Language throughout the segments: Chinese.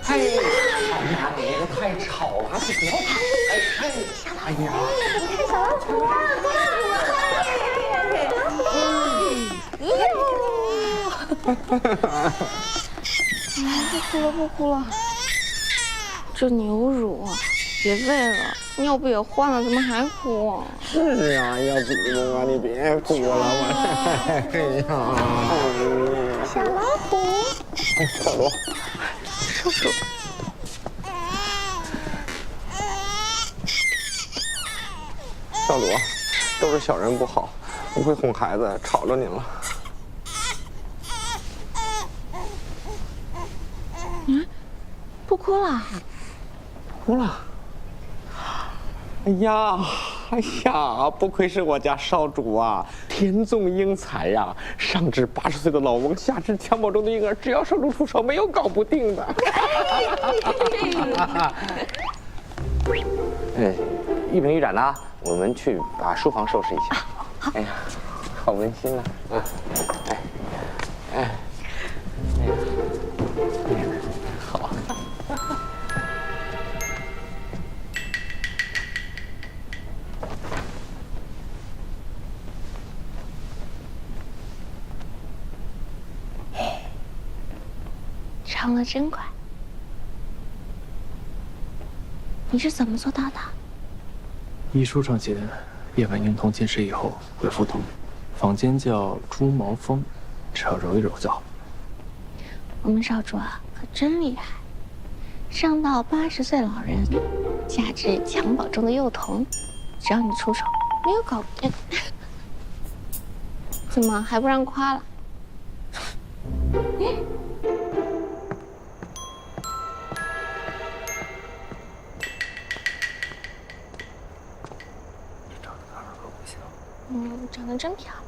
哎呀，你这太吵了，你不要吵！哎呀，你看小老虎啊，不哭了，不哭了。这牛乳别喂了，尿不也换了，怎么还哭？是啊，要怎么啊？你别哭了，我。哎呀，小老虎，小罗，叔叔。小罗，都是小人不好，不会哄孩子，吵着您了。不哭了？哭了。哎呀，哎呀，不愧是我家少主啊，天纵英才呀！上至80岁的老翁，下至襁褓中的婴儿，只要少主出手，没有搞不定的。一饼一盏呢，我们去把书房收拾一下。好。哎呀，好温馨啊！哎呀，好。唱得真快，你是怎么做到的？医书上写，夜晚婴童进食以后会腹痛，坊间叫猪毛风，只要揉一揉就好。我们少主啊，可真厉害，上到80岁老人，下至襁褓中的幼童，只要你出手，没有搞不定。怎么还不让夸了？长得真漂亮。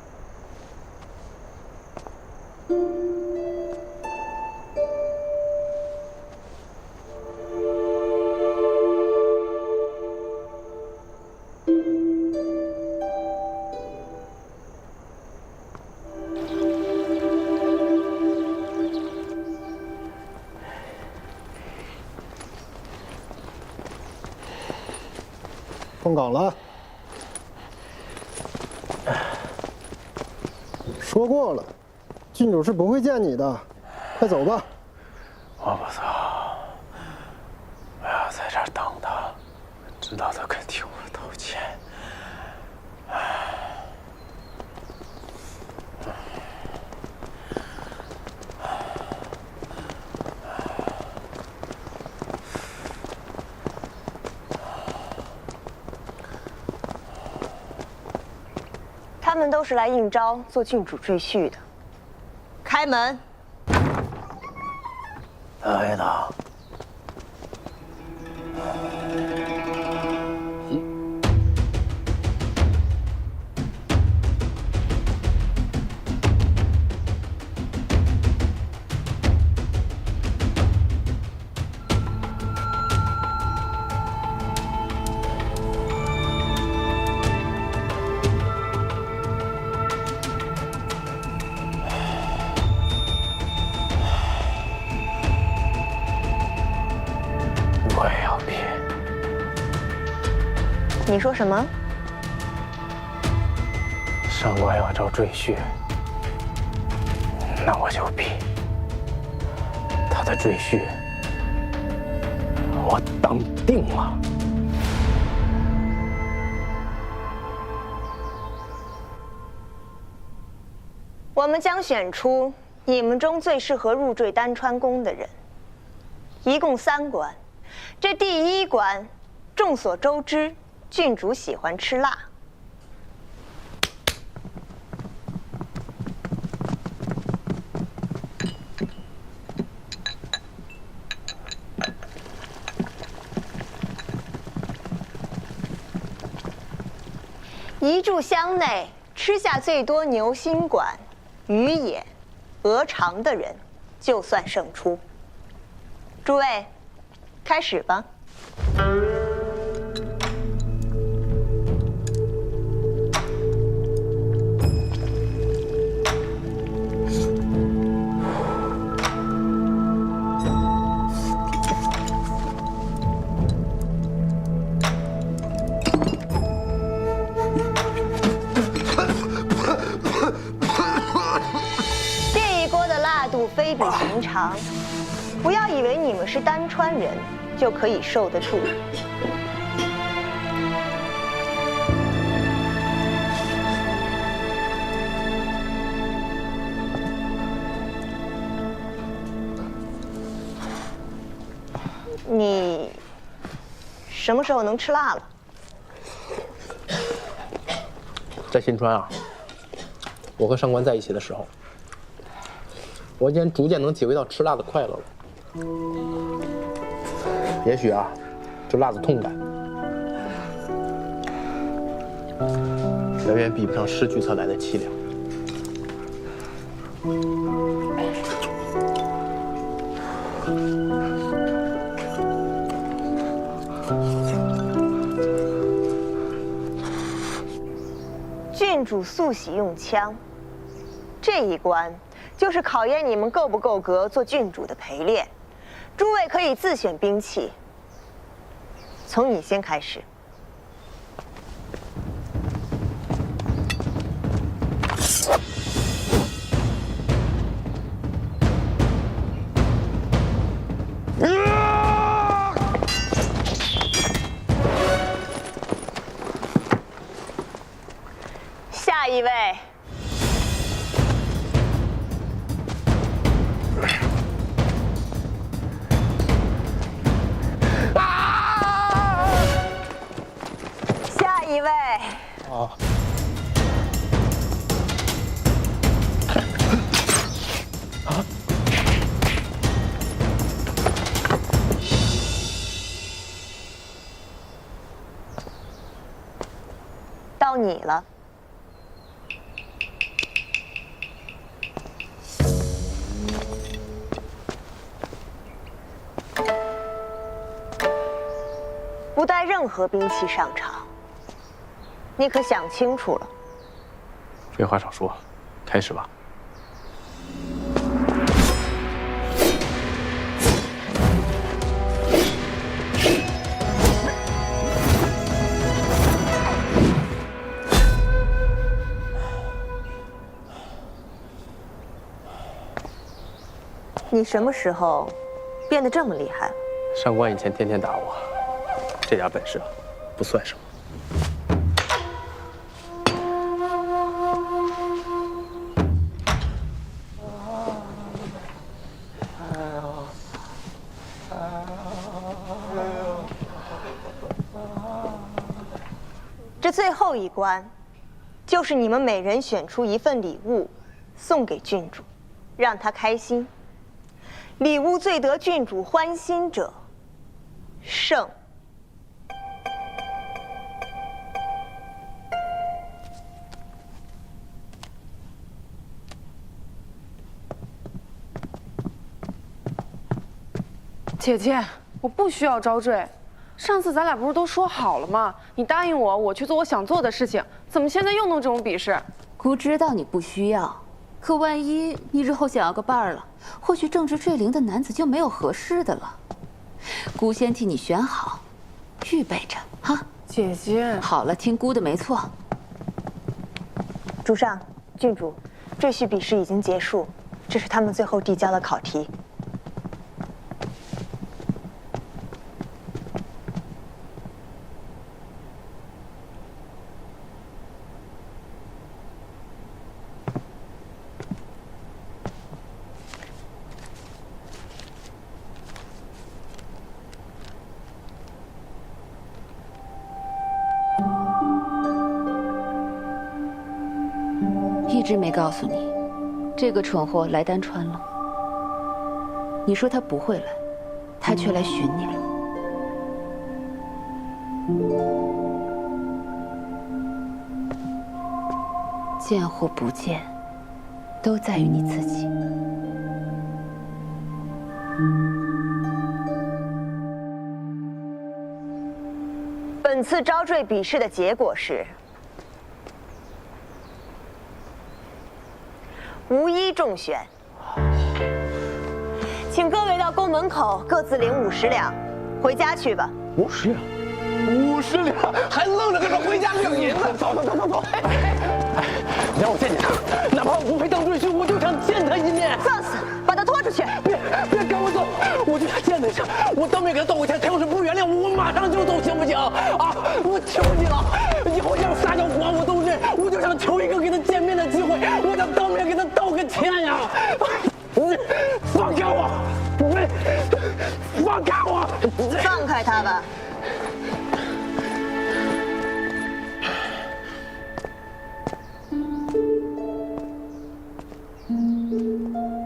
封岗了。说过了，郡主是不会见你的，快走吧。我不走，我要在这儿等他，直到他肯替我道歉。他们都是来应招做郡主赘婿的。开门。来的。我也要批。你说什么？上官要招赘婿，那我就批。他的赘婿，我当定了。我们将选出你们中最适合入赘丹川宫的人，一共3关。这第1关，众所周知，郡主喜欢吃辣。一炷香内吃下最多牛心管、鱼眼、鹅肠的人，就算胜出。诸位，开始吧。不要以为你们是丹川人就可以受得住。你什么时候能吃辣了？在新川啊，我和上官在一起的时候，我竟然逐渐能体会到吃辣的快乐了。也许啊，这辣的痛感，远远比不上失去才来的凄凉。郡主素喜用枪，这一关就是考验你们够不够格做郡主的陪练。诸位可以自选兵器，从你先开始。下一位。下一位。啊。到你了。不带任何兵器上场，你可想清楚了？废话少说，开始吧。你什么时候变得这么厉害了？上官以前天天打我，这点本事不算什么。这最后一关，就是你们每人选出一份礼物，送给郡主，让她开心。礼物最得郡主欢心者，胜。姐姐，我不需要招赘。上次咱俩不是都说好了吗？你答应我，我去做我想做的事情，怎么现在又弄这种比试？姑知道你不需要，可万一你日后想要个伴儿了，或许正值坠灵的男子就没有合适的了。姑先替你选好，预备着哈。姐姐，好了，听姑的没错。主上，郡主，赘婿比试已经结束，这是他们最后递交的考题。一直没告诉你，这个蠢货来丹川了。你说他不会来，他却来寻你了。见或不见，都在于你自己。本次招赘比试的结果是无一中选，请各位到宫门口各自领50两，回家去吧。50两，50两，还愣着跟着回家领银子？走走走走走！你让我见见他，哪怕我不配当赘婿，我就想见他一面。放肆，把他拖出去！别赶我走，现在想，我当面给他道个歉，他要是不原谅我，我马上就走，行不行？啊，我求你了，以后想撒娇管我都认，我就想求一个跟他见面的机会，我想当面给他道个歉呀！你放开我！你放开我！放开他吧。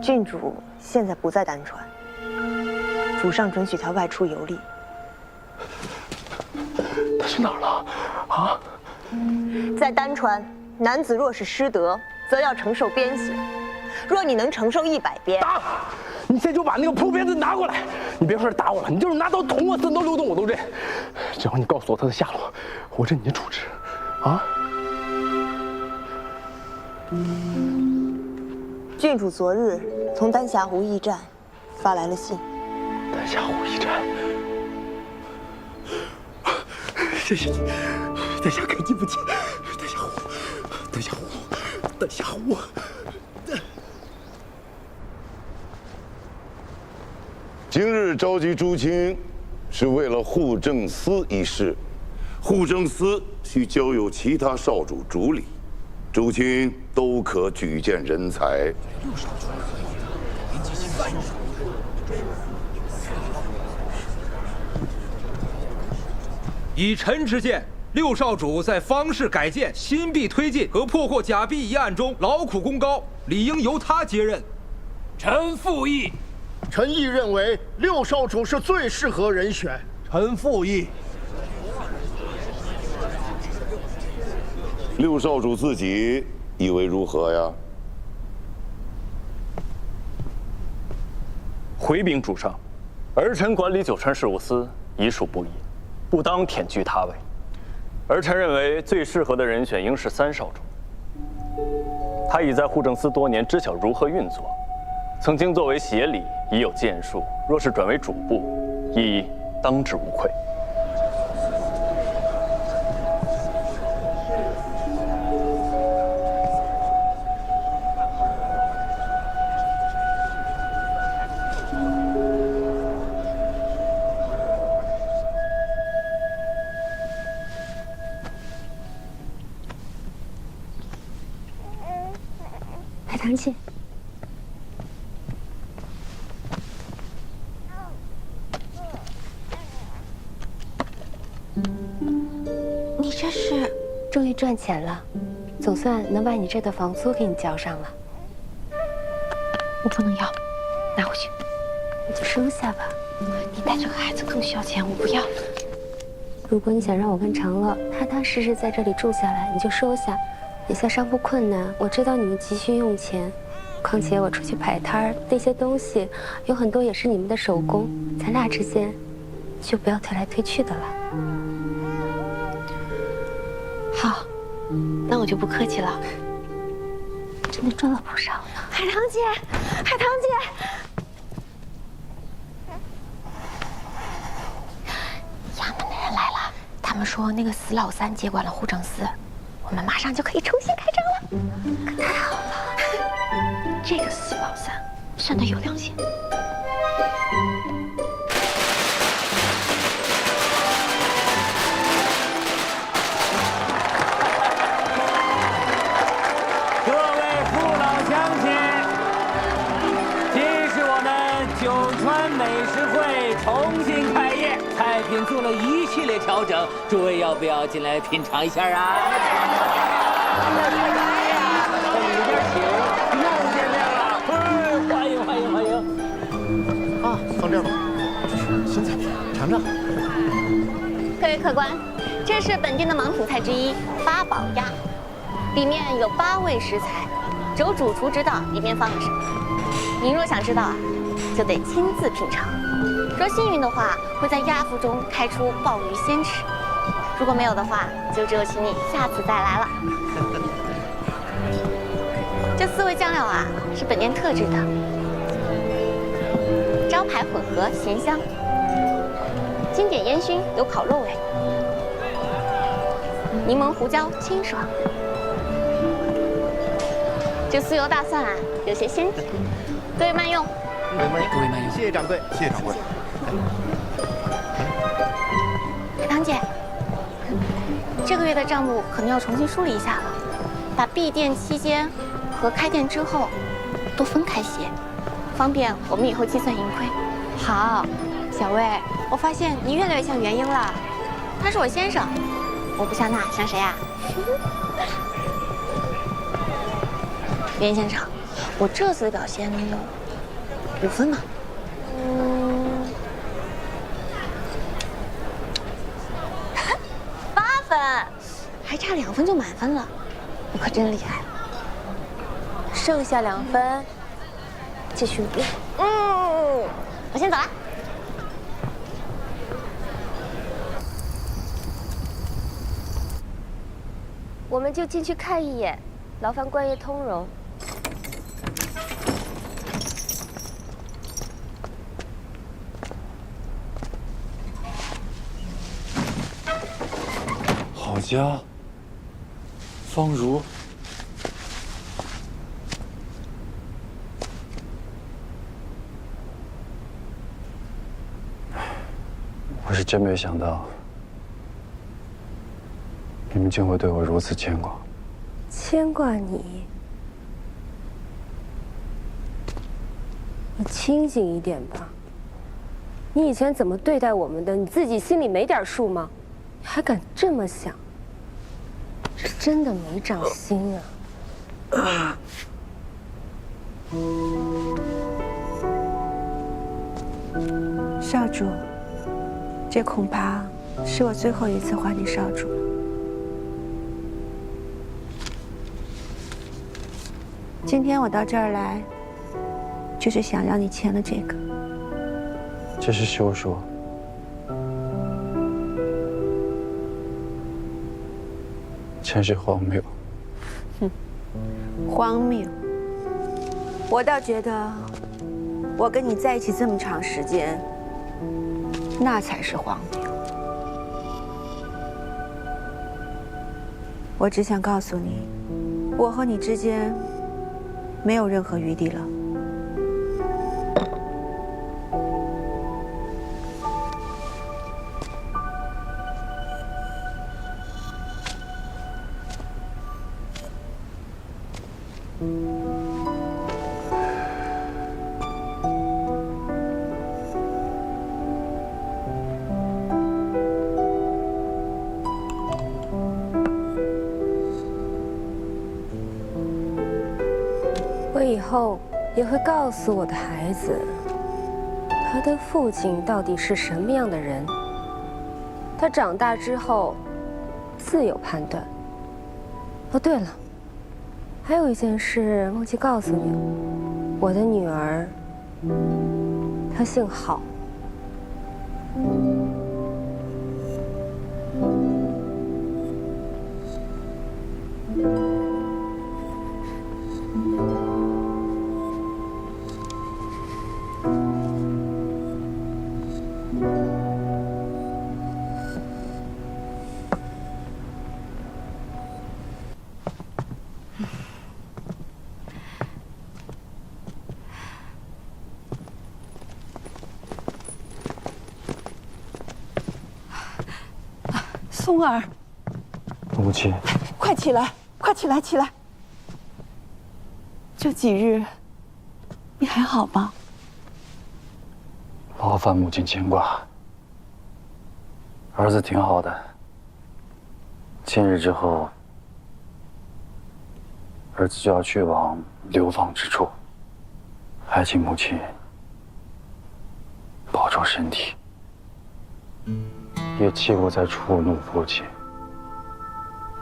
郡主现在不在丹川，主上准许他外出游历。他去哪儿了？啊？在丹川，男子若是失德，则要承受鞭刑。若你能承受100鞭，打！你现在就把那个破鞭子拿过来！你别说是打我了，你就是拿刀捅我，3刀6洞我都认。只要你告诉我他的下落，我认你的主持。啊？郡主昨日从丹霞湖驿站发来了信。丹霞湖驿站，谢谢你。丹霞开进不进？丹霞湖，丹霞湖，丹霞湖。今日召集诸卿，是为了户政司一事。户政司需交由其他少主主理，诸卿都可举荐人才。以臣之见，六少主在方士改建、新币推进和破获假币一案中劳苦功高，理应由他接任。臣附议。臣亦认为六少主是最适合人选。臣附议。六少主自己以为如何呀？回禀主上，儿臣管理九川事务司已属不易，不当忝居他位。儿臣认为最适合的人选应是3少主。他已在户政司多年，知晓如何运作，曾经作为协理，已有建树。若是转为主簿，亦当之无愧。海棠姐，你这是终于赚钱了，总算能把你这的房租给你交上了。我不能要，拿回去。你就收下吧，你带这个孩子更需要钱，我不要。如果你想让我跟长乐踏踏实实在这里住下来，你就收下。眼下商铺困难，我知道你们急需用钱，况且我出去摆摊儿那些东西，有很多也是你们的手工，咱俩之间就不要推来推去的了。好，那我就不客气了。真的赚了不少呢。海棠姐，海棠姐，衙门的人来了，他们说那个死老三接管了户政司。我们马上就可以重新开张了，可太好了！这个死老三真的有良心。各位父老乡亲，今是我们九川美食会重新开业，菜品做了一系列调整，诸位要不要进来品尝一下啊？欢迎欢迎欢迎！啊，放这儿吧，这是新菜，尝尝。各位客官，这是本店的芒土菜之一八宝鸭，里面有8味食材，只有主厨知道里面放了什么。您若想知道啊，就得亲自品尝。若幸运的话，会在鸭腹中开出鲍鱼鲜翅；如果没有的话，就只有请你下次再来了。这4味酱料啊，是本店特制的，招牌混合咸香，经典烟熏有烤肉味，柠檬胡椒清爽。这酥油大蒜啊，有些鲜甜，各位慢用。各位慢用，谢谢掌柜，谢谢掌柜。堂姐，这个月的账目可能要重新梳理一下了，把闭店期间和开店之后都分开写，方便我们以后计算盈亏。好，小薇，我发现你越来越像元英了。他是我先生，我不像他，像谁啊？袁先生，我这次的表现5分嘛。8分，还差2分就满分了，我可真厉害。剩下2分，继续努力。我先走了。我们就进去看一眼，劳烦官爷通融。好家，方如，我是真没想到，你们竟会对我如此牵挂。牵挂你？你清醒一点吧。你以前怎么对待我们的，你自己心里没点数吗？你还敢这么想？是真的没长心啊！少主，这恐怕是我最后一次唤你少主了。今天我到这儿来，就是想让你签了这个。这是休说。真是荒谬。荒谬！我倒觉得，我跟你在一起这么长时间，那才是荒谬。我只想告诉你，我和你之间没有任何余地了。我以后也会告诉我的孩子，他的父亲到底是什么样的人。他长大之后自有判断。哦，对了，还有一件事忘记告诉你，我的女儿，她姓郝。松儿，母亲，快起来，快起来，起来！这几日，你还好吗？劳烦母亲牵挂。儿子挺好的，今日之后，儿子就要去往流放之处，还请母亲保重身体，也切勿再触怒父亲，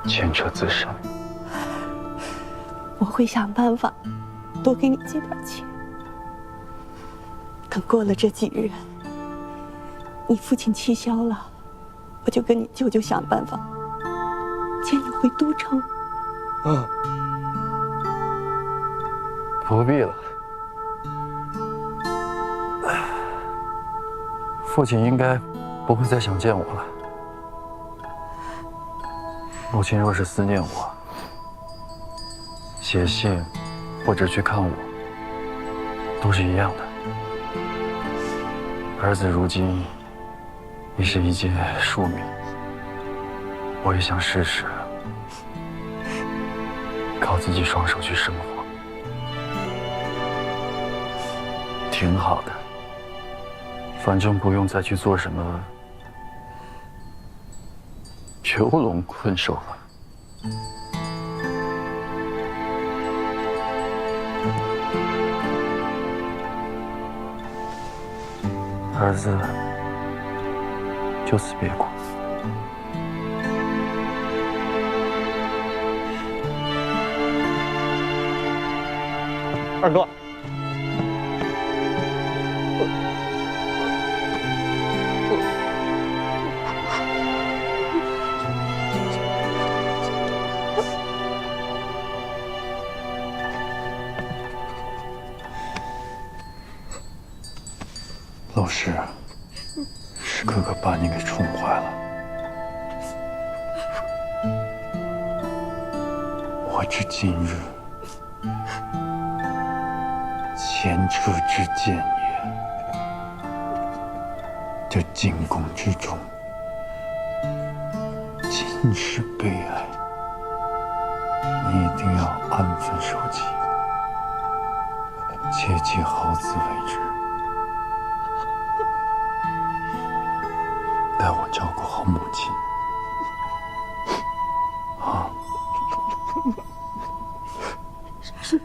牵扯自身。我会想办法多给你借点钱。等过了这几日，你父亲气消了，我就跟你舅舅想办法接你回都城。不必了，父亲应该不会再想见我了。母亲若是思念我，写信或者去看我，都是一样的。儿子如今已是一介庶民，我也想试试靠自己双手去生活，挺好的。反正不用再去做什么囚笼困兽了。儿子，就此别过。二哥。老师，是哥哥把你给宠坏了。我知今日前车之鉴也。这进宫之中，尽是悲哀，你一定要安分守己，切忌好自为之。代我照顾好母亲，啊！是。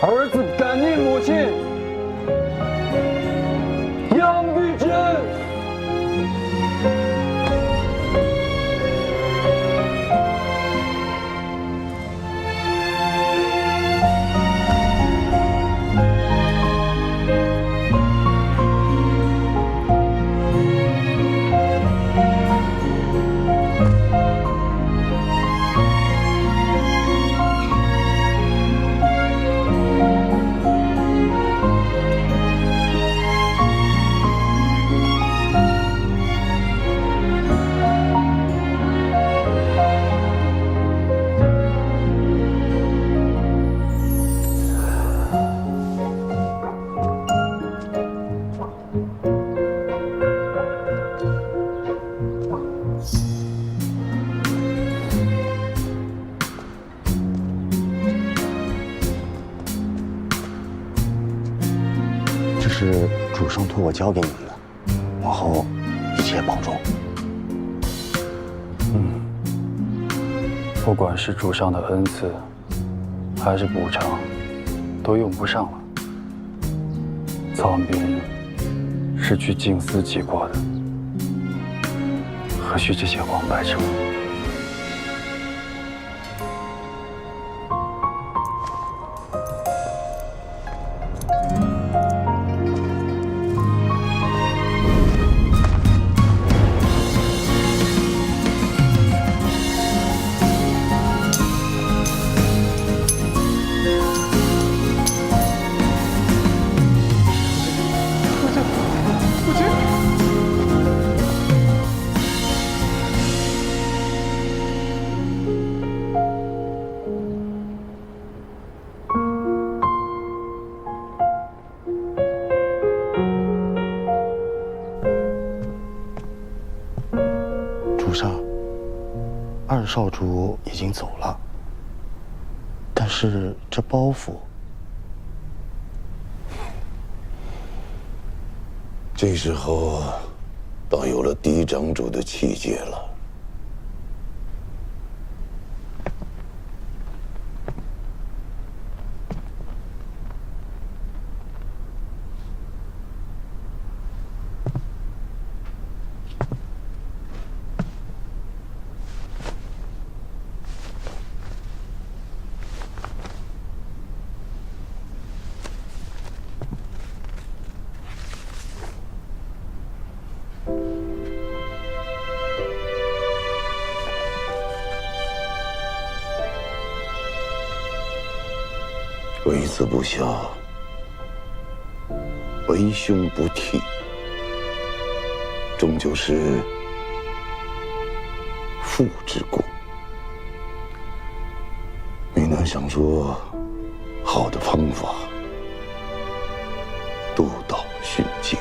儿子感念母亲，杨玉珍。这是主上托我交给你们的，往后一切保重。不管是主上的恩赐，还是补偿，都用不上了。曹彬是去静思济国的，何须这些黄白之物？少主已经走了，但是这包袱，这时候倒有了嫡长主的气节了。为子不孝，为兄不悌，终究是父之过。没能想出好的方法，督导训诫。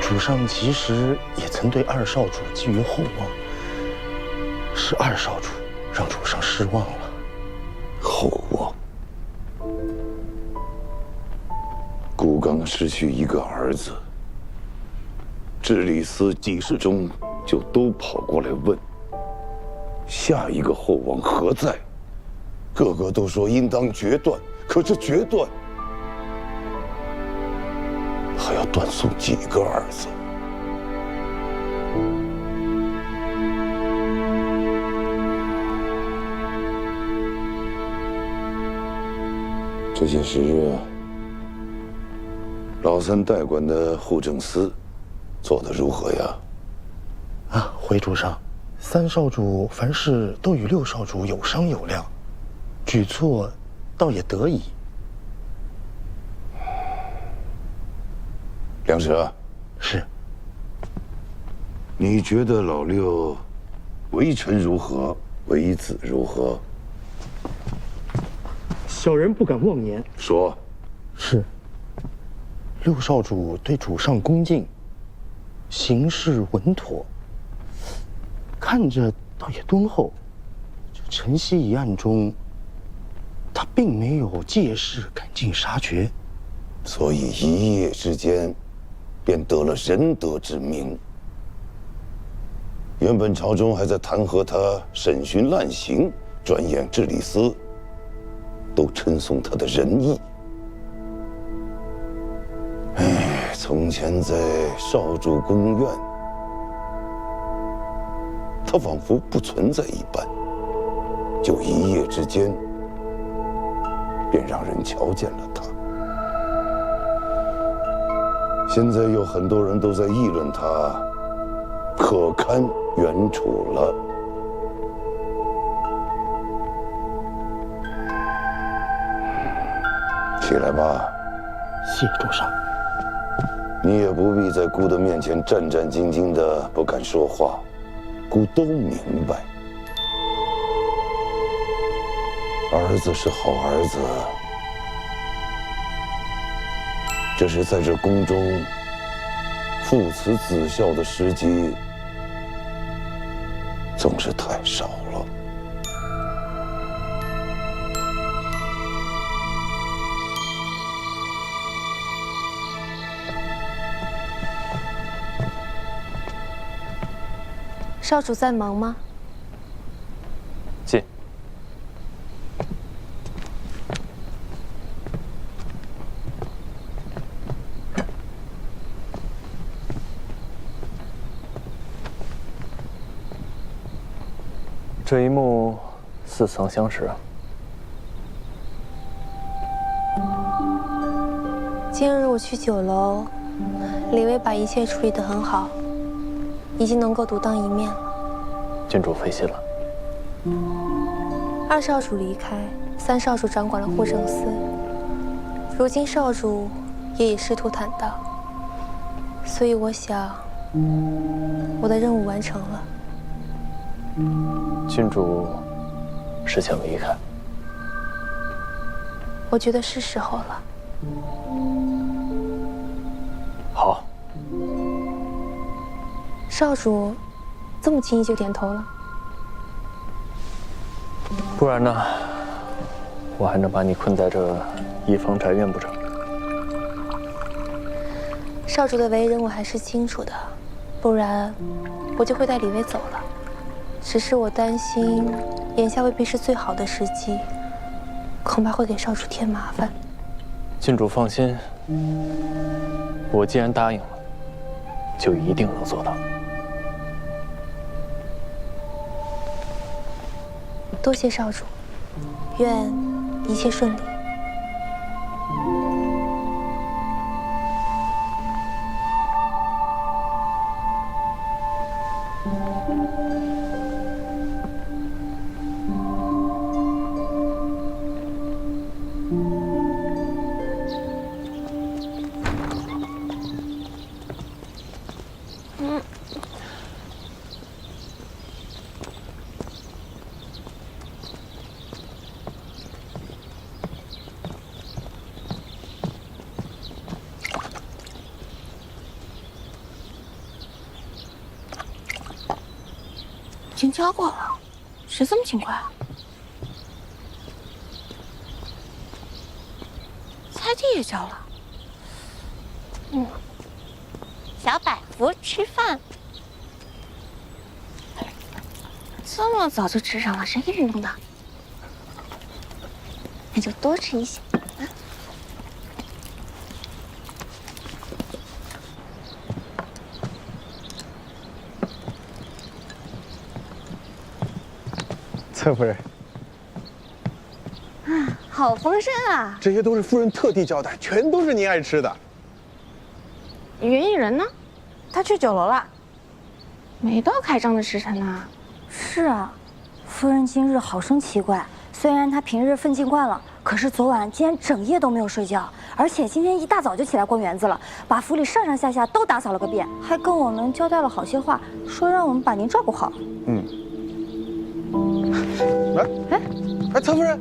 主上其实也曾对二少主寄予厚望，是二少主让主上失望了。厚望。孤刚失去一个儿子，治理司几世中就都跑过来问：下一个厚望何在？个个都说应当决断，可这决断还要断送几个儿子？这些时日，老三代管的户政司做得如何呀？啊，回主上，三少主凡事都与六少主有商有量，举措倒也得宜。梁舍，是。你觉得老六为臣如何，为子如何？小人不敢妄言。说。是。六少主对主上恭敬，行事稳妥，看着倒也敦厚。这晨曦一案中，他并没有借势赶尽杀绝，所以一夜之间便得了仁德之名。原本朝中还在弹劾他审讯滥行，转眼治理司都称颂他的仁义。哎，从前在少主宫院，他仿佛不存在一般，就一夜之间便让人瞧见了他。现在有很多人都在议论他可堪原处了。起来吧。谢主上。你也不必在姑的面前战战兢兢的不敢说话，姑都明白。儿子是好儿子，只是在这宫中父慈子孝的时机总是太少了。少主在忙吗？进。这一幕似曾相识啊。今日我去酒楼，李薇把一切处理得很好，已经能够独当一面了。郡主费心了。二少主离开，三少主掌管了户政司，如今少主也已仕途坦荡，所以我想，我的任务完成了。郡主是想离开？我觉得是时候了。少主这么轻易就点头了？不然呢？我还能把你困在这一方宅院不成？少主的为人我还是清楚的，不然我就会带李薇走了。只是我担心，眼下未必是最好的时机，恐怕会给少主添麻烦。郡主放心，我既然答应了，就一定能做到。多谢少主，愿一切顺利。已经交过了，谁这么勤快？菜地也交了。小百福吃饭，这么早就吃上了，谁给你弄的？那就多吃一些。侧夫人，好丰盛啊！这些都是夫人特地交代，全都是您爱吃的。云逸人呢？他去酒楼了，没到开张的时辰呢。是啊，夫人今日好生奇怪。虽然她平日奋进惯了，可是昨晚竟然整夜都没有睡觉，而且今天一大早就起来逛园子了，把府里上上下下都打扫了个遍，还跟我们交代了好些话，说让我们把您照顾好。哎，侧夫人，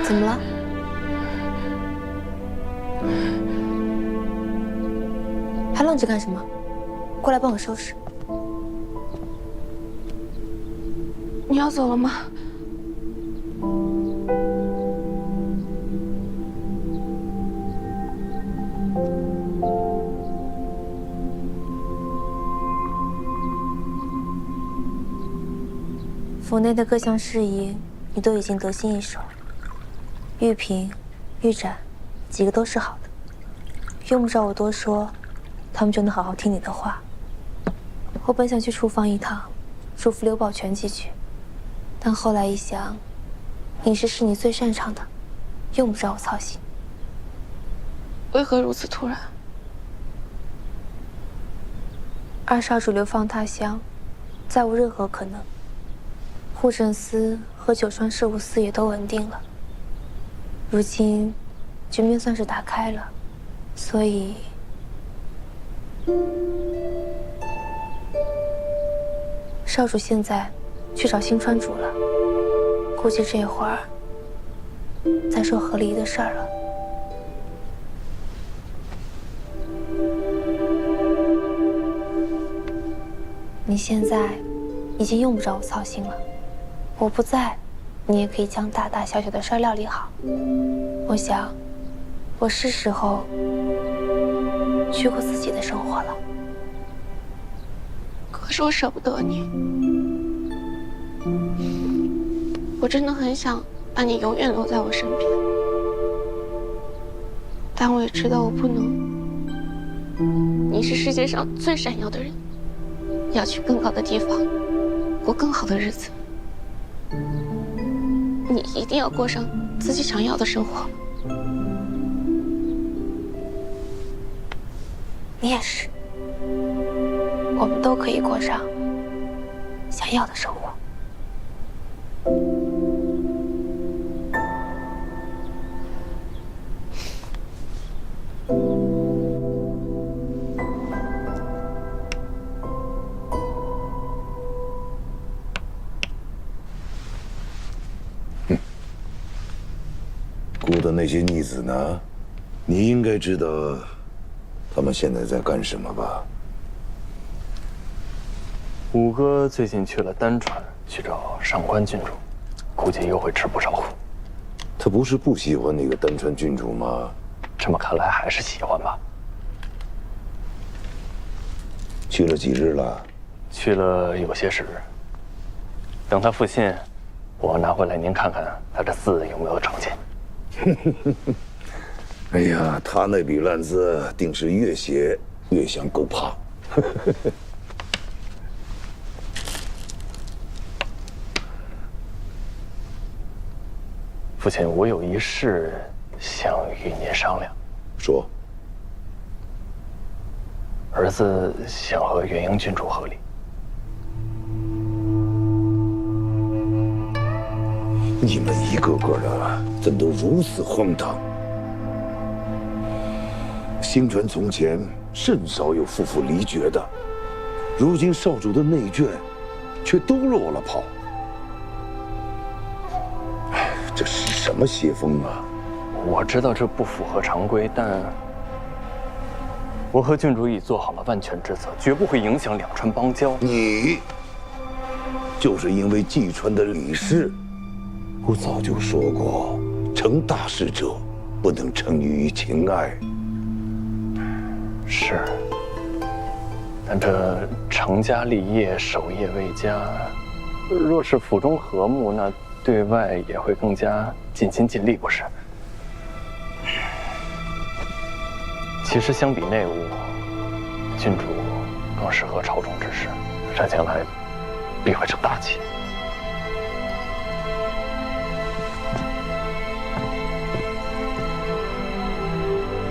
怎么了？还愣着干什么？过来帮我收拾。你要走了吗？府内的各项事宜，你都已经得心应手。玉嫔、玉盏，几个都是好的，用不着我多说，他们就能好好听你的话。我本想去厨房一趟，嘱咐刘宝全几句，但后来一想，饮食是你最擅长的，用不着我操心。为何如此突然？二少主流放他乡，再无任何可能。护政司和九川事务司也都稳定了。如今，局面算是打开了，所以，少主现在去找新川主了，估计这会儿再说和离的事儿了。你现在已经用不着我操心了，我不在，你也可以将大大小小的事儿料理好。我想，我是时候去过自己的生活了。可是我舍不得你，我真的很想把你永远留在我身边，但我也知道我不能。你是世界上最闪耀的人，要去更高的地方，过更好的日子。你一定要过上自己想要的生活。你也是，我们都可以过上想要的生活。顾的那些逆子呢？你应该知道他们现在在干什么吧？五哥最近去了丹川，去找上官郡主，估计又会吃不少苦。他不是不喜欢那个丹川郡主吗？这么看来还是喜欢吧。去了几日了？去了有些时日。等他复信，我拿回来您看看他这字有没有长进。哎呀，他那笔烂字定是越写越像狗怕。父亲，我有一事想与您商量。说。儿子想和元英郡主和离。你们一个个的怎都如此荒唐！星传从前甚少有夫妇离绝的，如今少主的内眷却都落了跑。这是什么邪风啊！我知道这不符合常规，但我和郡主已做好了万全之策，绝不会影响两川邦交。你就是因为济川的李氏，我早就说过，成大事者不能沉溺于情爱。是，但这成家立业、守业为家，若是府中和睦，那对外也会更加尽心尽力，不是？其实相比内务，郡主更适合朝中之事，这将来必会成大器。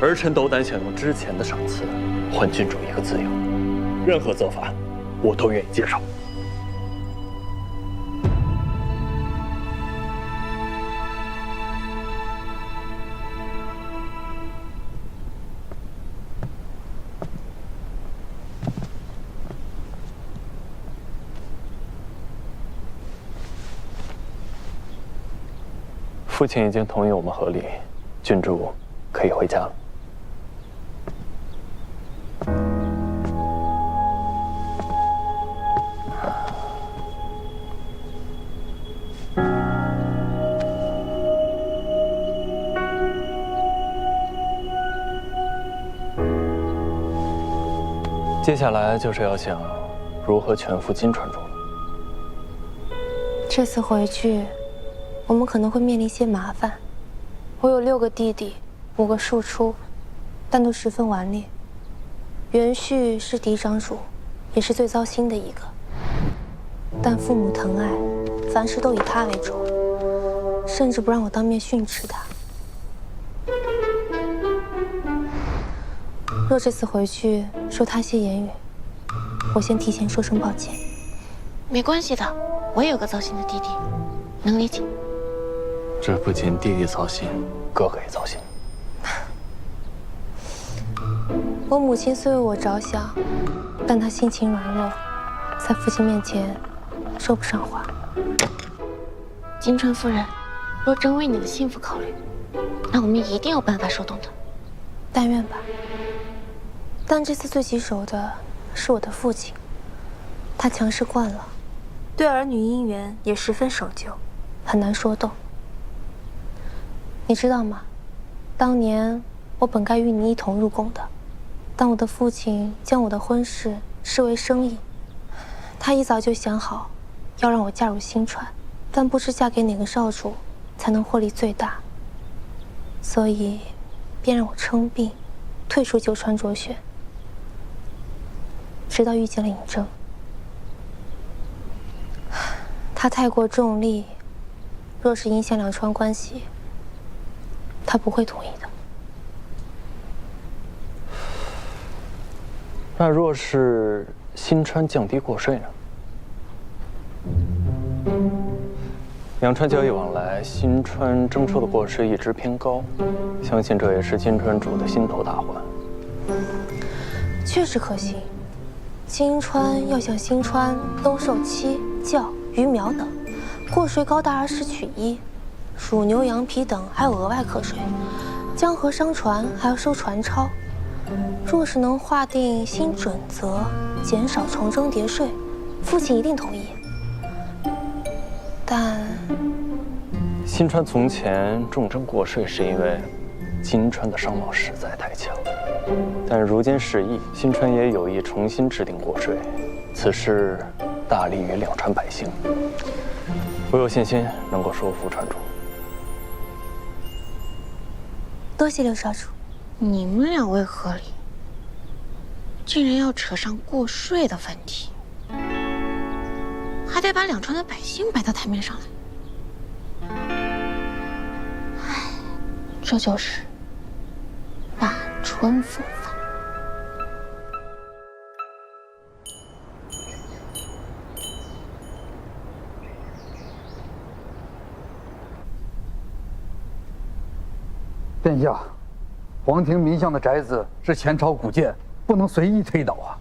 儿臣斗胆想用之前的赏赐换郡主一个自由，任何做法我都愿意接受。父亲已经同意我们和离，郡主可以回家了。接下来就是要想如何全副金传中了。这次回去，我们可能会面临一些麻烦。我有6个弟弟，5个庶出，但都十分顽劣。元旭是嫡长主，也是最糟心的一个。但父母疼爱，凡事都以他为重，甚至不让我当面训斥他。若这次回去受他些言语，我先提前说声抱歉。没关系的，我也有个糟心的弟弟，能理解。这不仅弟弟操心，哥哥也操心。我母亲虽为我着想，但她性情软弱，在父亲面前说不上话。金川夫人，若真为你的幸福考虑，那我们一定有办法说动他。但愿吧。但这次最棘手的是我的父亲，他强势惯了，对儿女姻缘也十分守旧，很难说动。你知道吗？当年我本该与你一同入宫的，但我的父亲将我的婚事视为生意，他一早就想好要让我嫁入新传，但不知嫁给哪个少主才能获利最大，所以便让我称病，退出九川卓选，直到遇见了尹正。他太过重利，若是影响两川关系，他不会同意的。那若是新川降低过税呢？两川交易往来，新川征收的过税一直偏高，相信这也是金川主的心头大患。确实可行。金川要向新川兜售漆、窖、鱼苗等，过税高达20取1，乳牛、羊皮等还有额外课税。江河商船还要收船钞。若是能划定新准则，减少重征叠税，父亲一定同意。但新川从前重征过税，是因为金川的商贸实在太强。但如今时异，新川也有意重新制定过税，此事大利于两川百姓。我有信心能够说服川主。多谢六少主。你们两位合理，竟然要扯上过税的问题，还得把两川的百姓摆到台面上来。唉，这就是满川风范。殿下，皇庭民巷的宅子是前朝古建，不能随意推倒啊。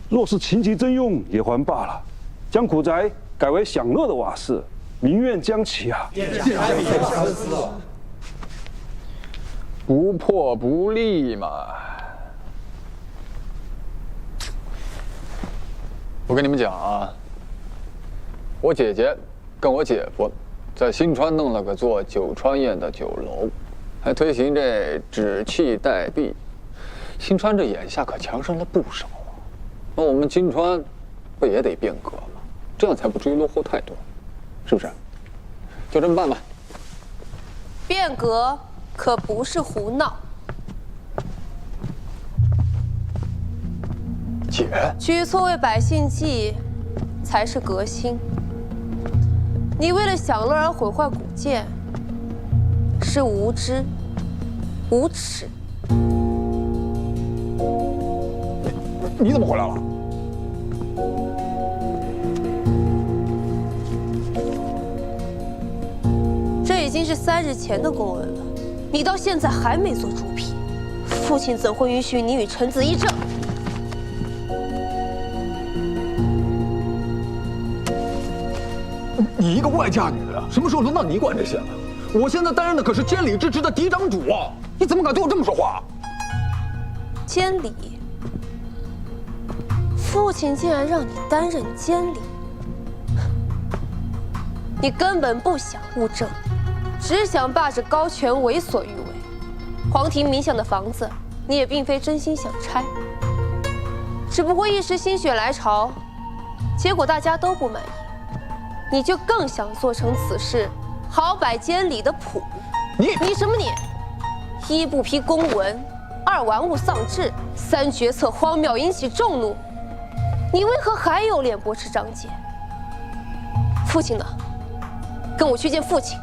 若是情急征用，也还罢了；将古宅改为享乐的瓦室，民怨将起啊！不破不立嘛。我跟你们讲啊，我姐姐跟我姐夫在新川弄了个做九川宴的酒楼，还推行这纸器代币。新川这眼下可强盛了不少啊。那我们金川不也得变革吗？这样才不至于落后太多，是不是？就这么办吧。变革可不是胡闹。姐，举措为百姓计，才是革新。你为了享乐而毁坏古建，是无知、无耻。你怎么回来了？这已经是3日前的公文了，你到现在还没做主笔，父亲怎会允许你与臣子议政？你一个外嫁女的，什么时候轮到你管这些了？我现在担任的可是监理之职的嫡长主啊！你怎么敢对我这么说话？监理，父亲竟然让你担任监理，你根本不想务正，只想霸着高权为所欲为。皇庭民巷的房子，你也并非真心想拆，只不过一时心血来潮，结果大家都不满意。你就更想做成此事好摆监理的谱。你什么你？1不批公文，2玩物丧志，3决策荒谬引起众怒，你为何还有脸驳斥张姐？父亲呢？跟我去见父亲。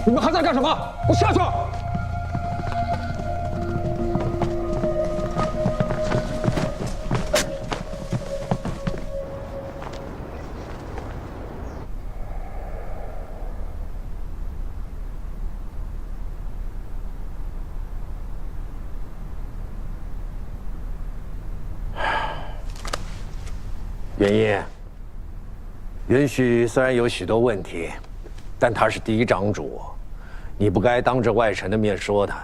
你们还在干什么？我下去！元一，允许虽然有许多问题，但他是嫡长主，你不该当着外臣的面说他。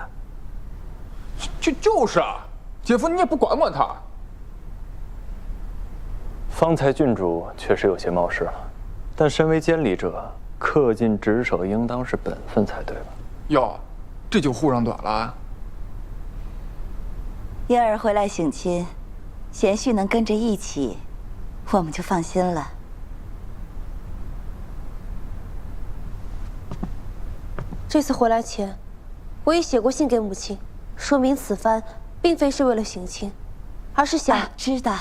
就是啊，姐夫你也不管管他。方才郡主确实有些冒失了，但身为监理者，恪尽职守应当是本分才对吧？哟，这就护上短了。燕儿回来省亲，贤婿能跟着一起，我们就放心了。这次回来前，我也写过信给母亲，说明此番并非是为了行亲，而是想……知道。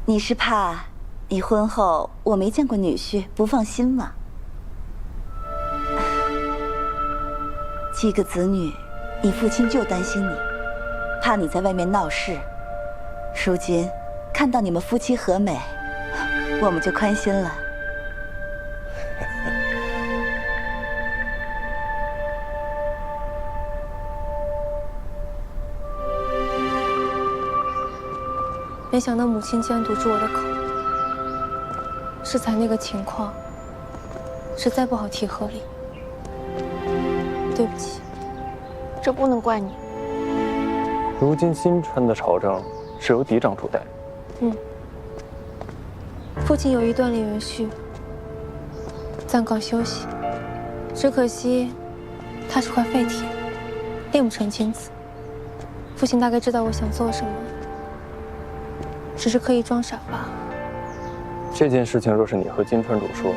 你是怕你婚后我没见过女婿不放心吗？几个子女，你父亲就担心你，怕你在外面闹事。如今看到你们夫妻和美，我们就宽心了。没想到母亲竟然堵住我的口。适才那个情况，实在不好提合理。对不起，这不能怪你。如今新川的朝政是由嫡长主带。父亲有意锻炼元旭，暂岗休息。只可惜，他是块废铁，练不成金子。父亲大概知道我想做什么，只是刻意装傻罢了。这件事情若是你和金川主说，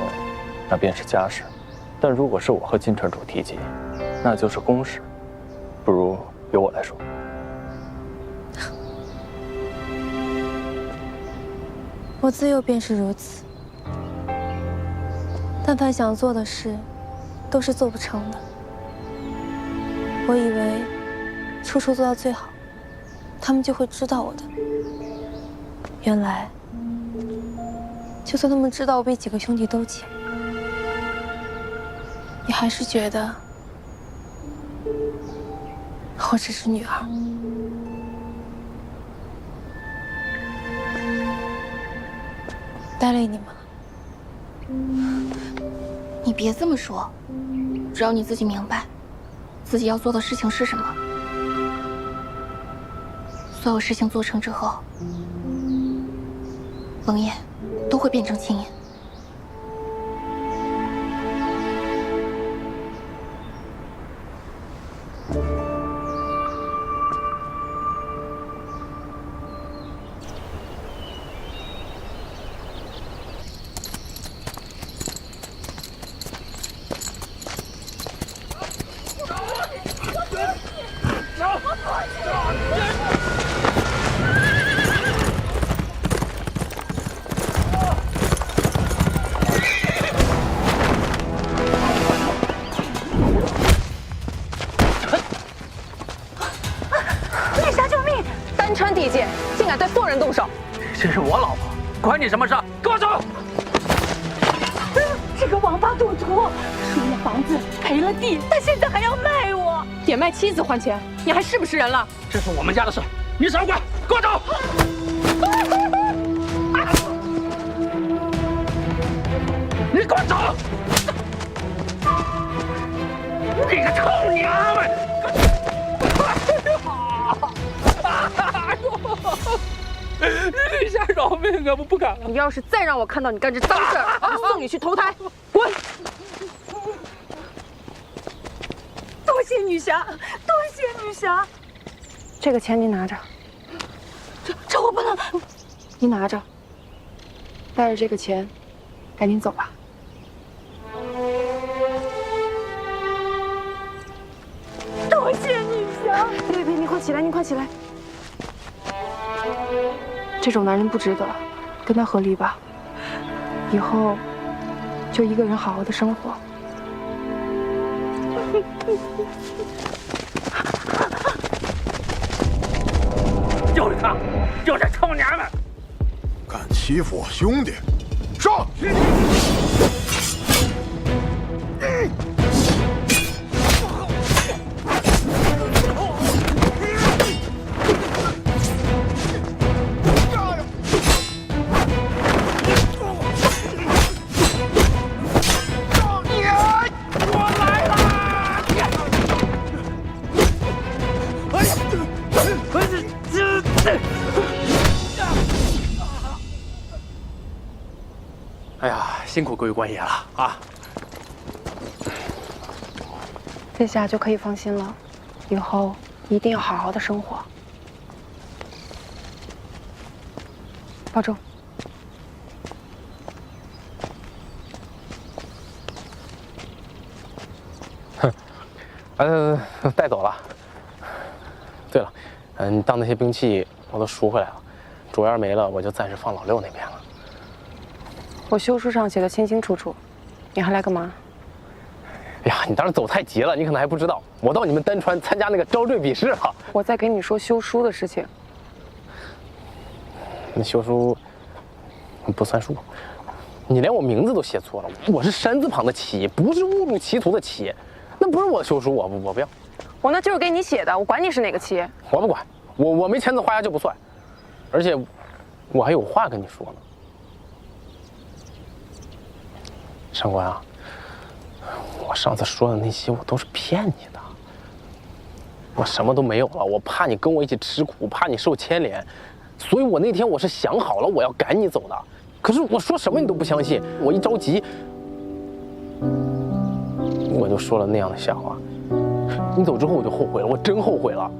那便是家事；但如果是我和金川主提及，那就是公事。不如由我来说。我自幼便是如此。但凡想做的事，都是做不成的。我以为处处做到最好，他们就会知道我的。原来，就算他们知道我被几个兄弟都捡，也还是觉得我只是女儿。带累你们了。你别这么说，只要你自己明白，自己要做的事情是什么，所有事情做成之后，冷眼都会变成青眼。丽莎，救命！单川地界，竟敢对妇人动手！这是我老婆，关你什么事？给我走！这个王八赌徒，输了房子，赔了地，他现在还要卖我，点卖妻子换钱，你还是不是人了？这是我们家的事，你少管！给我走！你给我走！你个臭娘们！丽莎，饶命啊！我不敢了。你要是再让我看到你干这脏事儿，就送你去投胎，滚！多谢女侠，多谢女侠。这个钱你拿着，这我不能。你拿着，带着这个钱，赶紧走吧。多谢女侠。别，你快起来，你快起来。这种男人不值得，跟他和离吧。以后就一个人好好的生活。就是他，就这臭娘们，敢欺负我兄弟，上！哎呀，辛苦各位官爷了啊！这下就可以放心了，以后一定要好好的生活。保重。带走了。对了，你当那些兵器我都赎回来了，主要是没了，我就暂时放老六那边了。我休书上写的清清楚楚，你还来干嘛？哎呀，你当时走太急了，你可能还不知道，我到你们丹川参加那个招赘比试了。我在给你说休书的事情。那休书不算数，你连我名字都写错了，我是山字旁的齐，不是误入歧途的齐，那不是我休书，我不要。我那就是给你写的，我管你是哪个齐。我不管，我没签字画押就不算，而且我还有话跟你说呢。上官啊，我上次说的那些我都是骗你的，我什么都没有了，我怕你跟我一起吃苦，怕你受牵连，所以我那天我是想好了我要赶你走的，可是我说什么你都不相信，我一着急我就说了那样的笑话。你走之后我就后悔了，我真后悔了。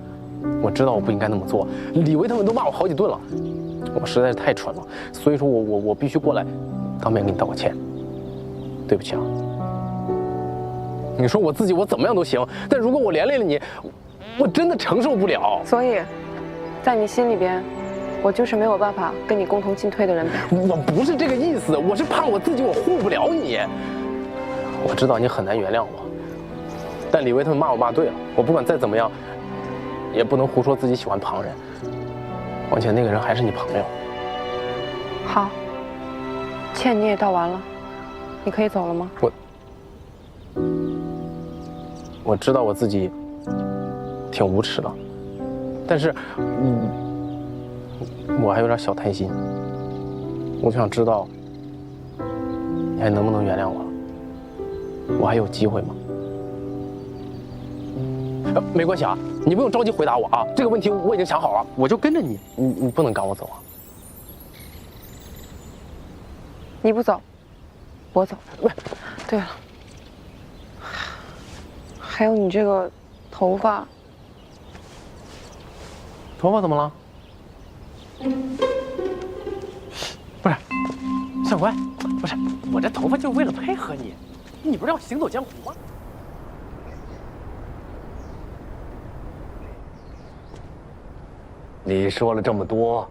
我知道我不应该那么做，李维他们都骂我好几顿了，我实在是太蠢了。所以说我必须过来当面给你道个歉，对不起啊。你说我自己我怎么样都行，但如果我连累了你，我真的承受不了。所以，在你心里边，我就是没有办法跟你共同进退的人呗。我不是这个意思，我是怕我自己我护不了你。我知道你很难原谅我。但李维他们骂我骂对了，我不管再怎么样，也不能胡说自己喜欢旁人。况且那个人还是你朋友。好，歉你也道完了，你可以走了吗？我知道我自己挺无耻的，但是我还有点小贪心。我想知道你还能不能原谅我？我还有机会吗？没关系啊，你不用着急回答我啊，这个问题我已经想好了，我就跟着你，你不能赶我走啊。你不走，我走。对了，还有你这个头发，头发怎么了？不是，上官，不是，我这头发就是为了配合你，你不是要行走江湖吗？你说了这么多，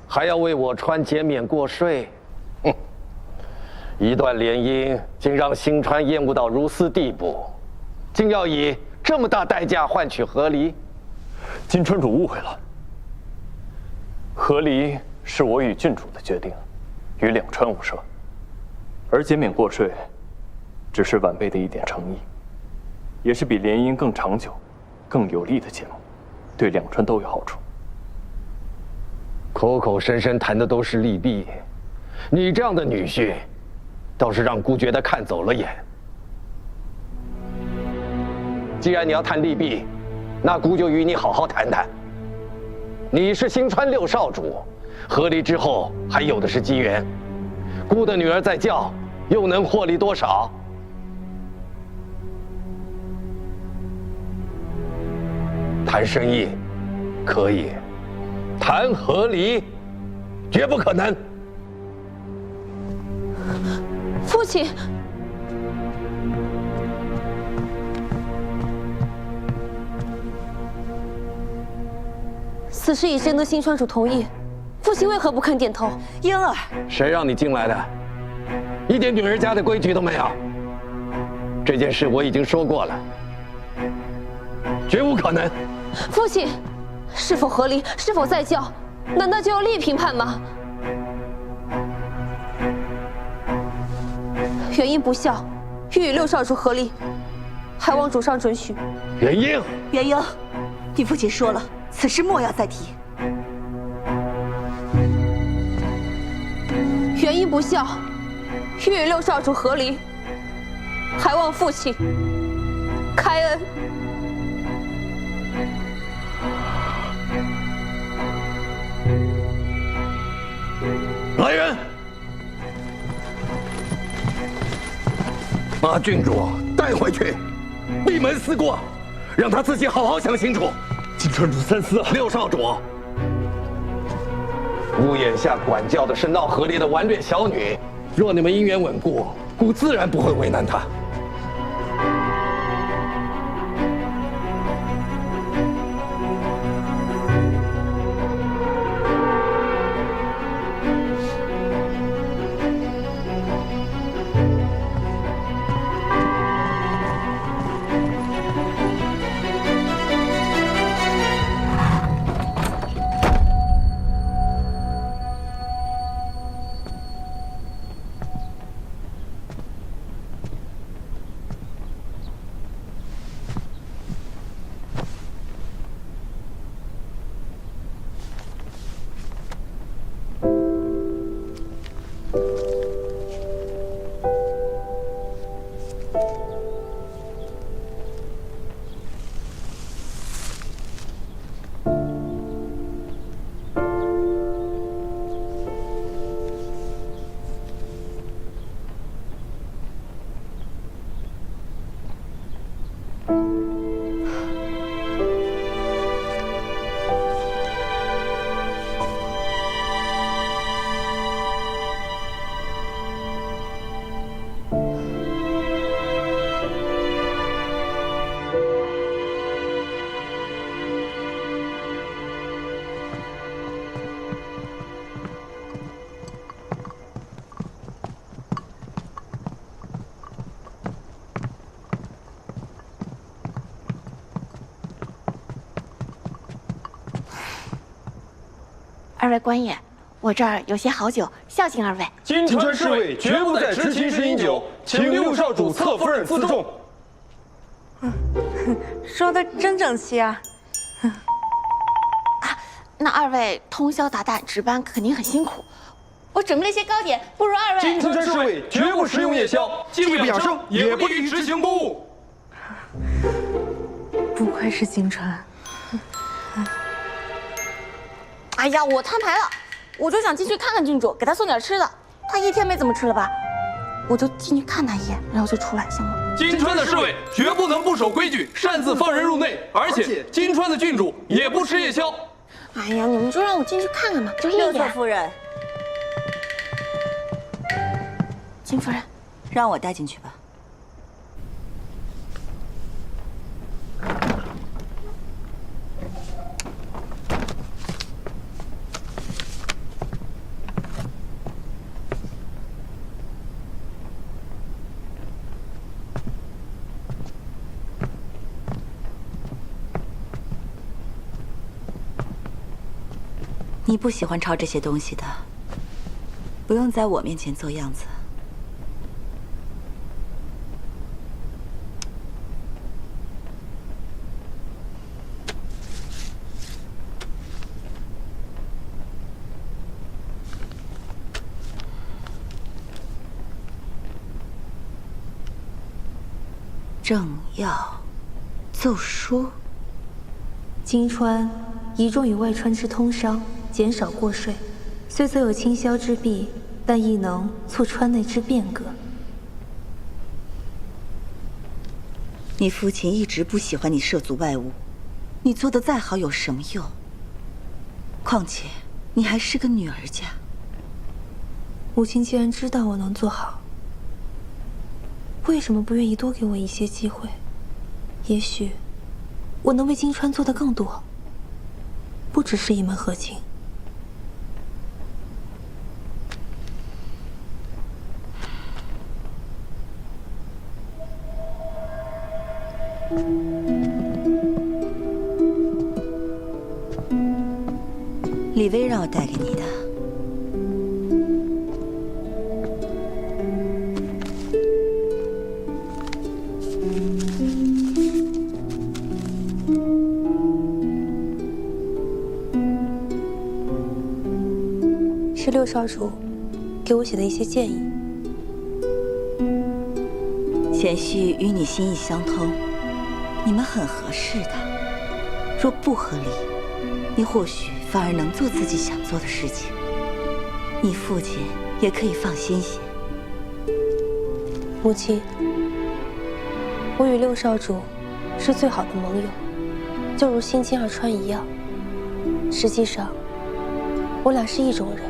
还要为我川减免过税？哼！一段联姻竟让新川厌恶到如斯地步，竟要以这么大代价换取和离？金川主误会了，和离是我与郡主的决定，与两川无涉，而减免过税，只是晚辈的一点诚意，也是比联姻更长久、更有利的节目，对两川都有好处。口口声声谈的都是利弊，你这样的女婿，倒是让姑觉得看走了眼。既然你要谈利弊，那姑就与你好好谈谈。你是新川六少主，和离之后还有的是机缘，姑的女儿再叫，又能获利多少？谈生意可以，谈和离绝不可能。父亲，此事已征得新川主同意，父亲为何不肯点头？婴儿，谁让你进来的？一点女人家的规矩都没有。这件事我已经说过了，绝无可能。父亲，是否和离，是否再教，难道就要立评判吗？原因不孝，欲与六少主和离，还望主上准许。元英，元英，你父亲说了，此事莫要再提。原因不孝，欲与六少主和离，还望父亲开恩。来人，把郡主带回去，闭门思过，让他自己好好想清楚。金川主三思啊！六少主，姑眼下管教的是闹和离的顽劣小女，若你们姻缘稳固，姑自然不会为难她。二位官爷，我这儿有些好酒，孝敬二位。金川侍卫绝不再执勤时饮酒，请六少主侧夫人自重。说的真整齐啊！那二位通宵达旦值班，肯定很辛苦。我准备了一些糕点，不如二位。金川侍卫绝不食用夜宵，既不养生，也不利于执行公务。不愧是金川。哎呀，我摊牌了，我就想进去看看郡主，给他送点吃的。他一天没怎么吃了吧？我就进去看他一眼，然后就出来，行吗？金川的侍卫绝不能不守规矩，擅自放人入内，而且金川的郡主也不吃夜宵。哎呀，你们就让我进去看看嘛，就一眼。六侧夫人，金夫人，让我带进去吧。你不喜欢抄这些东西的，不用在我面前做样子。政要奏书，金川宜重与外川之通商，减少过税，虽则有倾销之弊，但亦能促川内之变革。你父亲一直不喜欢你涉足外务，你做的再好有什么用？况且你还是个女儿家。母亲既然知道我能做好，为什么不愿意多给我一些机会？也许我能为金川做得更多，不只是一门和亲。李薇让我带给你的。是六少主给我写的一些建议。贤婿与你心意相通，你们很合适的。若不合理，你或许反而能做自己想做的事情。你父亲也可以放心些。母亲，我与六少主是最好的盟友，就如新津二川一样。实际上，我俩是一种人。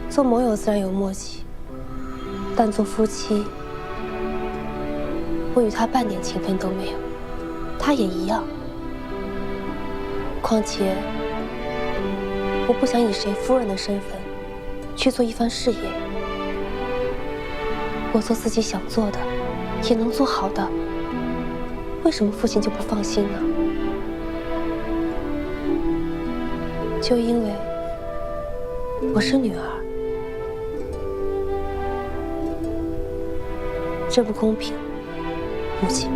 做盟友自然有默契，但做夫妻，我与他半点情分都没有，他也一样。况且，我不想以谁夫人的身份去做一番事业。我做自己想做的，也能做好的，为什么父亲就不放心呢？就因为我是女儿。这不公平，母亲。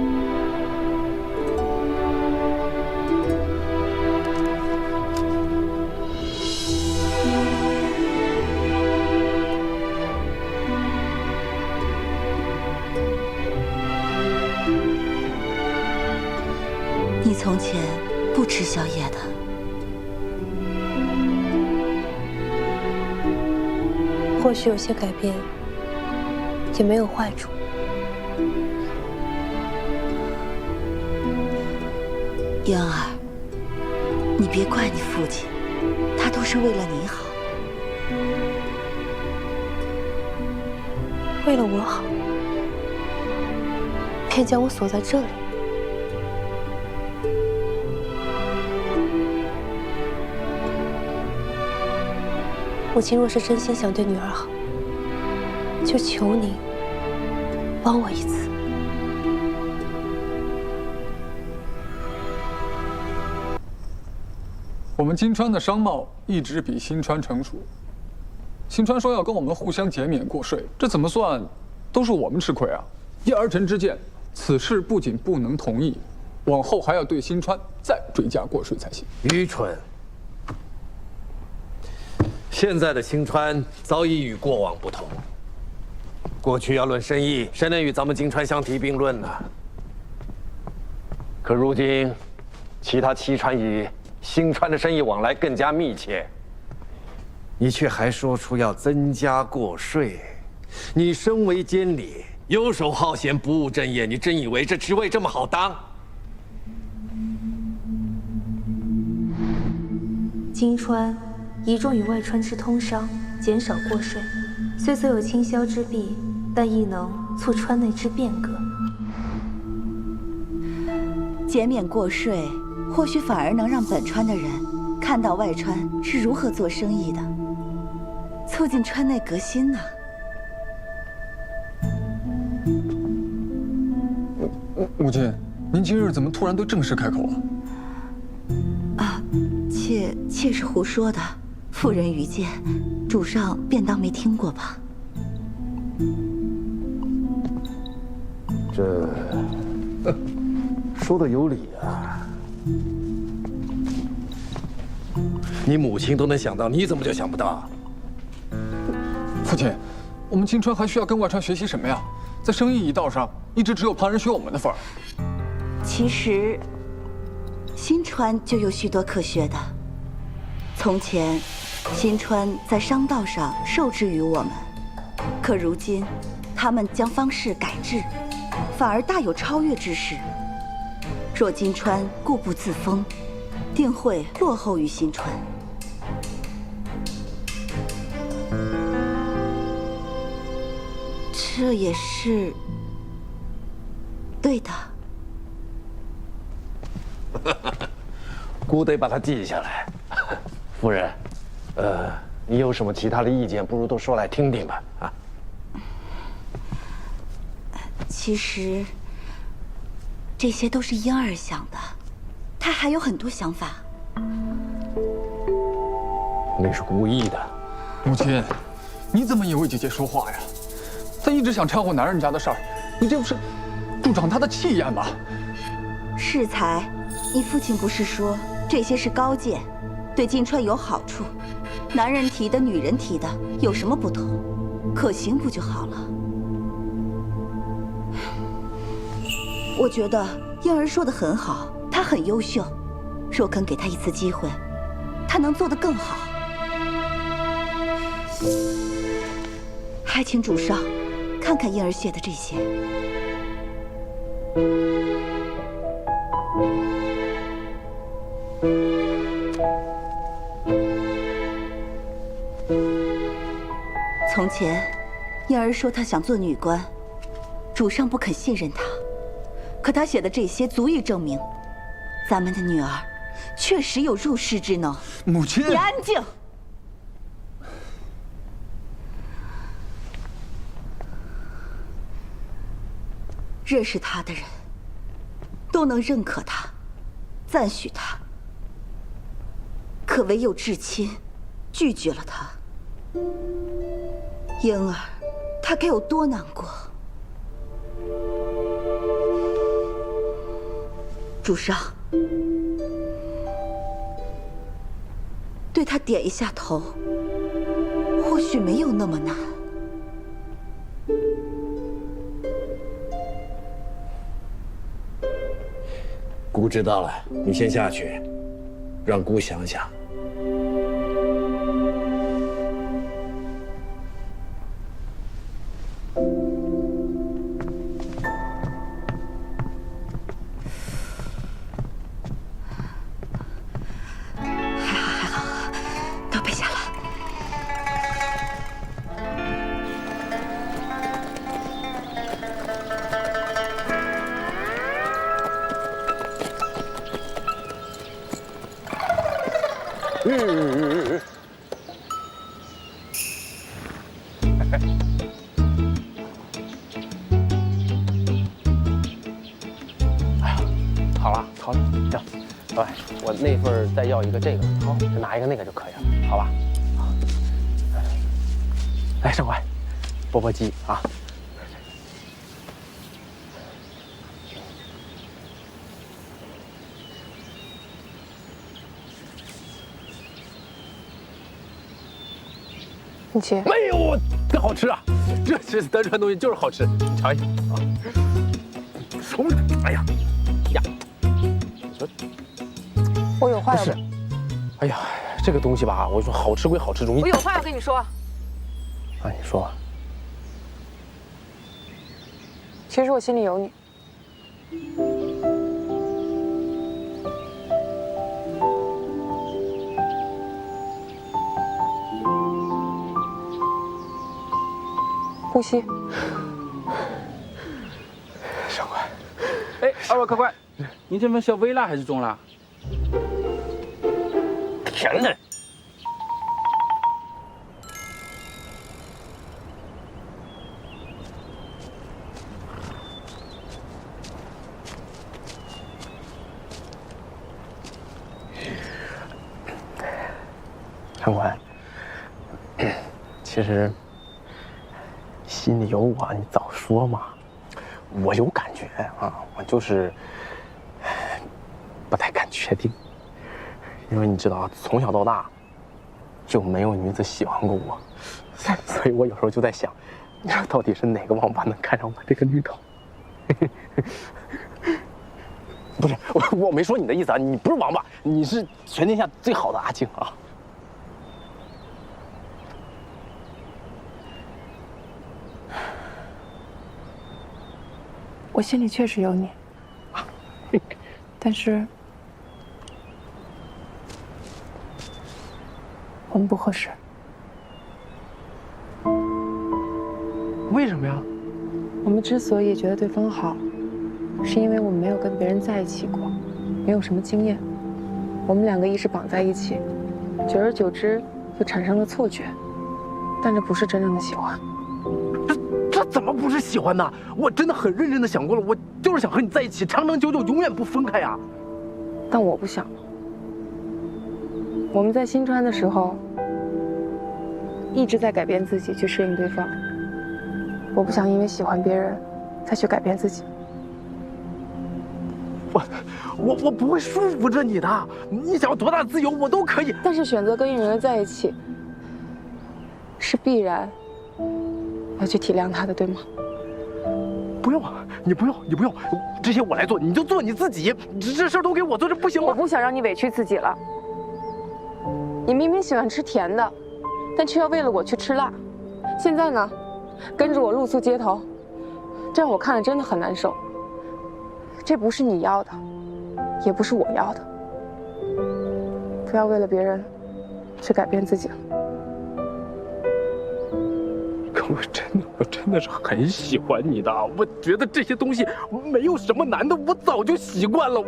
你从前不吃宵夜的。或许有些改变，也没有坏处。英儿，你别怪你父亲，他都是为了你好。为了我好，偏将我锁在这里。母亲若是真心想对女儿好，就求您帮我一次。我们金川的商贸一直比新川成熟。新川说要跟我们互相减免过税，这怎么算，都是我们吃亏啊！依儿臣之见，此事不仅不能同意，往后还要对新川再追加过税才行。愚蠢！现在的新川早已与过往不同。过去要论生意，谁能与咱们金川相提并论呢？可如今，其他7川与新川的生意往来更加密切，你却还说出要增加过税。你身为监理，游手好闲，不务正业，你真以为这职位这么好当？金川倚重与外川之通商，减少过税，虽所有倾销之弊，但亦能促川内之变革。减免过税，或许反而能让本川的人看到外川是如何做生意的，促进川内革新呢。母亲，您今日怎么突然对正事开口了？妾是胡说的，妇人愚见，主上便当没听过吧？这说的有理啊！你母亲都能想到，你怎么就想不到？父亲，我们金川还需要跟外川学习什么呀？在生意一道上，一直只有旁人学我们的份儿。其实，新川就有许多可学的。从前，新川在商道上受制于我们，可如今，他们将方式改制，反而大有超越之势。若金川固步自封，定会落后于新川。这也是对的。姑得把它记下来。夫人，你有什么其他的意见，不如都说来听听吧。啊。其实，这些都是婴儿想的，他还有很多想法。你是故意的。母亲，你怎么也为姐姐说话呀？她一直想掺和男人家的事儿，你这不是助长她的气焰吗？适才，你父亲不是说这些是高见，对金川有好处？男人提的，女人提的，有什么不同？可行不就好了？我觉得婴儿说的很好，他很优秀，若肯给他一次机会，他能做得更好。还请主上看看婴儿写的这些。从前，婴儿说他想做女官，主上不肯信任他。可他写的这些足以证明，咱们的女儿确实有入世之能。母亲，你安静。认识他的人都能认可他，赞许他，可唯有至亲拒绝了他。婴儿，他该有多难过？主上，对他点一下头，或许没有那么难。姑知道了，你先下去，让姑想想。还好，都背下来。好了，好了，行，喂，我那份再要一个这个，好，就拿一个那个就可以了，好吧？好。来，上官，钵钵鸡啊。你切？没有，这好吃啊！这是德川东西，就是好吃，你尝一下啊。哎呀，呀，我有话要。不是，哎呀，这个东西吧，我说好吃归好吃，容易。我有话要跟你说。啊，你说。其实我心里有你。呼吸。上官，哎，二位客官，您这份是要微辣还是中辣？甜的。上官，其实。心里有我，你早说嘛！我有感觉啊，我就是不太敢确定，因为你知道，从小到大就没有女子喜欢过我，所以我有时候就在想，你说到底是哪个王八能看上我这个绿头？不是，我没说你的意思啊，你不是王八，你是全天下最好的阿静啊！我心里确实有你，但是我们不合适。为什么呀？我们之所以觉得对方好，是因为我们没有跟别人在一起过，没有什么经验。我们两个一直绑在一起，久而久之就产生了错觉，但这不是真正的喜欢。这怎么不是喜欢呢？我真的很认真的想过了，我就是想和你在一起，长长久久，永远不分开呀。但我不想。我们在新川的时候，一直在改变自己去适应对方。我不想因为喜欢别人，再去改变自己。我不会束缚着你的，你想要多大自由，我都可以。但是选择跟一个人在一起，是必然要去体谅他的，对吗？不用，你不用，这些我来做，你就做你自己。这事儿都给我做，这不行吗？我不想让你委屈自己了。你明明喜欢吃甜的，但却要为了我去吃辣。现在呢，跟着我露宿街头，这让我看了真的很难受。这不是你要的，也不是我要的。不要为了别人去改变自己了。可我真的是很喜欢你的，我觉得这些东西没有什么难的，我早就习惯了。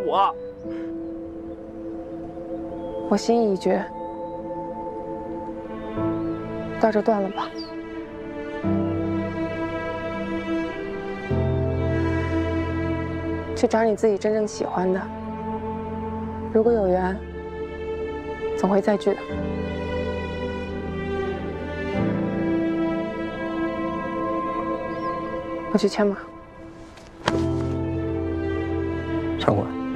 我心意已决，到这断了吧。去找你自己真正喜欢的，如果有缘，总会再聚的。我去牵马。上官。